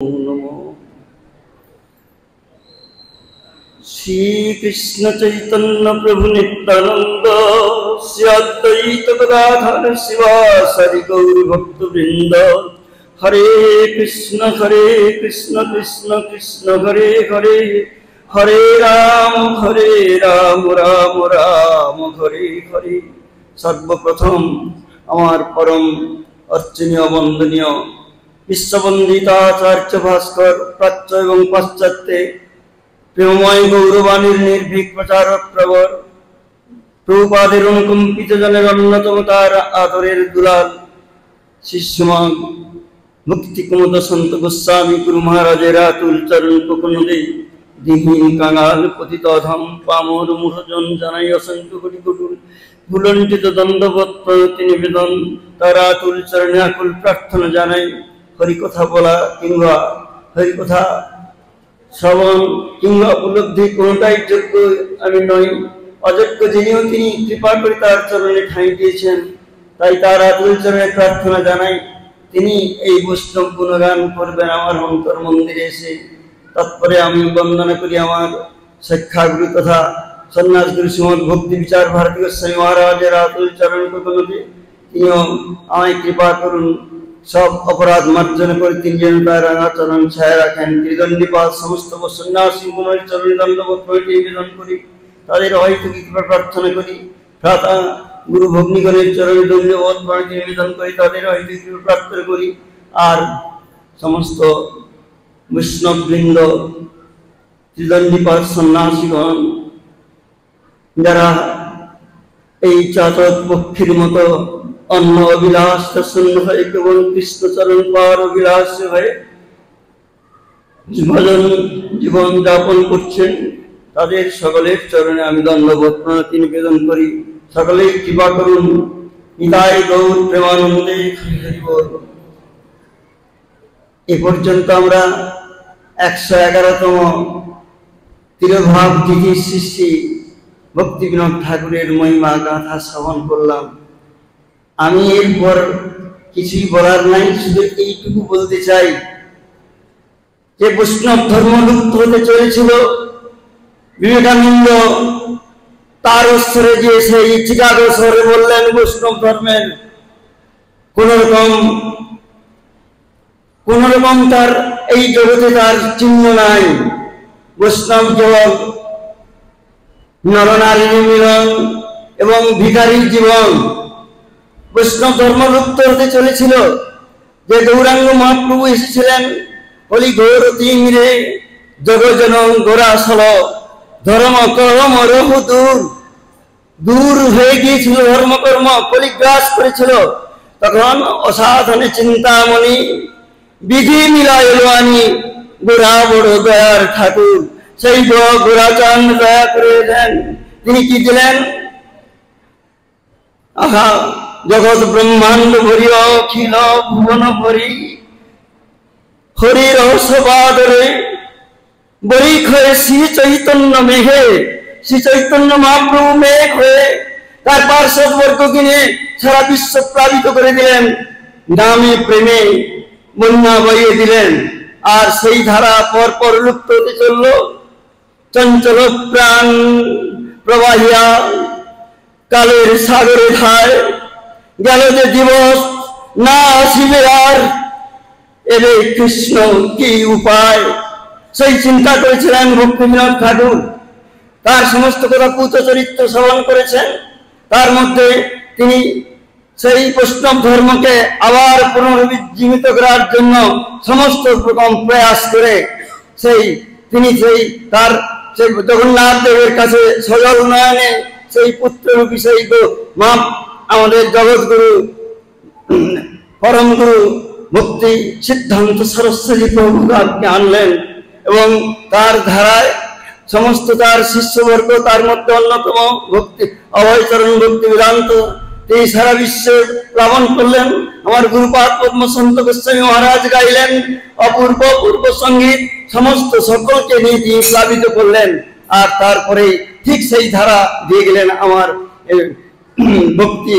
नमो श्री कृष्ण चैतन्य प्रभु नित्यानंद श्री अद्वैत गदाधर शिवासादि गौर भक्त वृंद। हरे कृष्ण कृष्ण कृष्ण हरे हरे, हरे राम राम राम हरे हरे। सर्वप्रथम आमार परम अर्चनीय वंदनीय विश्ववंदिताचार्य भास्कर प्राच्य एवं पाश्चात्य प्रेममय गौरवाणी निर्भीक प्रचारक प्रवर प्रभुपादेर अनुकंपित जनेर अन्यतम तार आदरेर दुलाल शिष्यमान भक्ति कुमुद संत गोस्वामी गुरु महाराजेर आतुल चरण पकनदे दिहीन कांगाल पतित अधम पामर मूढ़जन जानाई असंख्य कोटि कोटि भुलंटित दंडवत प्रति निवेदन तार आतुल चरणे आकुल प्रार्थना जानाई। हरिकथा बोला किंबा हरिकथा श्रवण किंबा उपलब्धि कोनटाई योग्य आमि नई, अयोग्य जिनिও তিনি কৃপা করে তার চরণে ঠাঁই দিয়েছেন, তাই তার আতুল চরণে প্রার্থনা জানাই তিনি এই বৈষ্ণব গুণগান করবেন আমার অন্তর মন্দিরে এসে। তারপরে আমি বন্দনা করি আমার শিক্ষাগুরু তথা সন্ন্যাস গুরু শ্রীমদ ভক্তি বিচার ভারতী গোস্বামী মহারাজের আতুল চরণ কমলতে তিনিও আমায় কৃপা করুন, सब अपराध मार्जन कर तीन जन तार चरण छाया रखें। त्रिदंडीपाद समस्त सन्यासी गुणेर चरण दंडवत प्रति निवेदन करी तादेर हयतुकी कृपा प्रार्थना करी। भ्राता गुरु भग्निगणेर चरण दंडवत प्रति निवेदन करी तादेर हयतुकी कृपा प्रार्थना करी। और समस्त वैष्णव बृंद त्रिदंडीपाद सन्यासीगण যারা এই চাতক পক্ষীর মতো অন্য অভিলাষ শূন্য হয়ে কেবল কৃষ্ণচরণ পাওয়ার অভিলাষ হয়ে ভজন জীবন যাপন করছেন তাদের সকলের চরণে আমি দণ্ডবত প্রণতি নিবেদন করি। সকলেই কৃপা করুন। নিতাই গৌর প্রেমানন্দে হরি হরি বল। এ পর্যন্ত আমরা 111তম তিরোভাব তিথির শ্রী শ্রী ভক্তি বিনোদ ঠাকুরের মহিমা গাথা শ্রবণ করলাম। আমি এরপর কিছুই বলার নাই, শুধু এইটুকু বলতে চাই যে বৈষ্ণব ধর্ম লুপ্ত হতে চলেছিল। বিবেকানন্দ তার স্তরে যে সেই চিকাগো শহরে বললেন বৈষ্ণব ধর্মের কোন রকম তার এই জগতে তার চিহ্ন নাই। বৈষ্ণব কেবল নরনারীর মিলন এবং ভিখারির জীবন। বৈষ্ণব ধর্ম লুপ্ত হতে চলেছিল। যে গৌরাঙ্গ মহাপ্রভু এসেছিলেন বলি গৌর তিমিরে জগজন গোরাসল ধর্ম কর্ম রহু দূর হয়ে গিয়েছিল, ধর্মকর্ম কলিগ্রাস করেছিল। তখন অসাধনে চিন্তামণি বিধি মিলা এলো আনি গোরা বড় দয়ার ঠাকুর। সেই গোরাচাঁদ দয়া করে দেন। তিনি কি দিলেন? আহা জগৎ ব্রহ্মাণ্ড ভরি অখিল ভুবন ভরি হরি রহস্যবাদরে বরি খয়ে শ্রী চৈতন্য মেঘে। শ্রী চৈতন্য মহাপ্রভু মেঘ হয়ে তার পার্শ্বদ বর্গকে নিয়ে সারা বিশ্ব প্লাবিত করে দিলেন, নামে প্রেমে বন্যা বইয়ে দিলেন। আর সেই ধারা পর পর লুপ্ত হতে চলল। চঞ্চল প্রাণ প্রবাহিয়া কালের সাগরে ধায় গেল যে দিবস না আসিবে আর, এলে কৃষ্ণ কি উপায়। সেই চিন্তা করেছিলেন ভক্তি বিনোদ ঠাকুর। তার সমস্ত কথা পূত চরিত্র শ্রবণ করেছেন। তার মধ্যে তিনি সেই বৈষ্ণব ধর্মকে আবার পুনরুজ্জীবিত করার জন্য সমস্ত রকম প্রয়াস করে তিনি তার সেই জগন্নাথ দেবের কাছে সজল নয়নে সেই পুত্ররূপী সেই মা আমাদের জগৎগুরু পরম গুরু ভক্তি সিদ্ধান্ত সরস্বতী প্রভুকে আনলেন এবং তার ধারায় সমস্ত তার শিষ্যবর্গ, তার মধ্যে অন্যতম ভক্তি অভয়চরণ ভক্তি বেদান্ত তিনি সারা বিশ্বে প্লাবন করলেন। আমার গুরুপাদ পদ্ম সন্ত গোস্বামী মহারাজ গাইলেন অপূর্ব পূর্ব সঙ্গীত, সমস্ত সকলকে নিয়ে তিনি প্লাবিত করলেন। আর তারপরে ঠিক সেই ধারা দিয়ে গেলেন আমার ভক্তি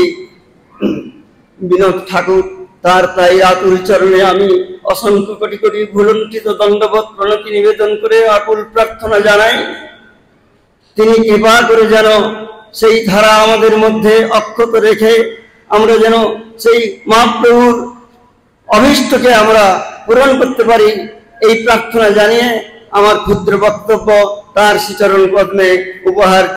বিনোদ ঠাকুর। তার তাই আকুল চরণে আমি অসংখ্য কোটি কোটি ভুলুণ্ঠিত দণ্ডবত প্রণতি নিবেদন করে আকুল প্রার্থনা জানাই, তিনি কৃপা করে যেন সেই ধারা আমাদের মধ্যে অক্ষত রেখে আমরা যেন সেই মহাপ্রভুর অভীষ্টকে আমরা পূরণ করতে পারি, এই প্রার্থনা জানিয়ে আমার ক্ষুদ্র বক্তব্য তার শ্রীচরণ পদ্মে উপহার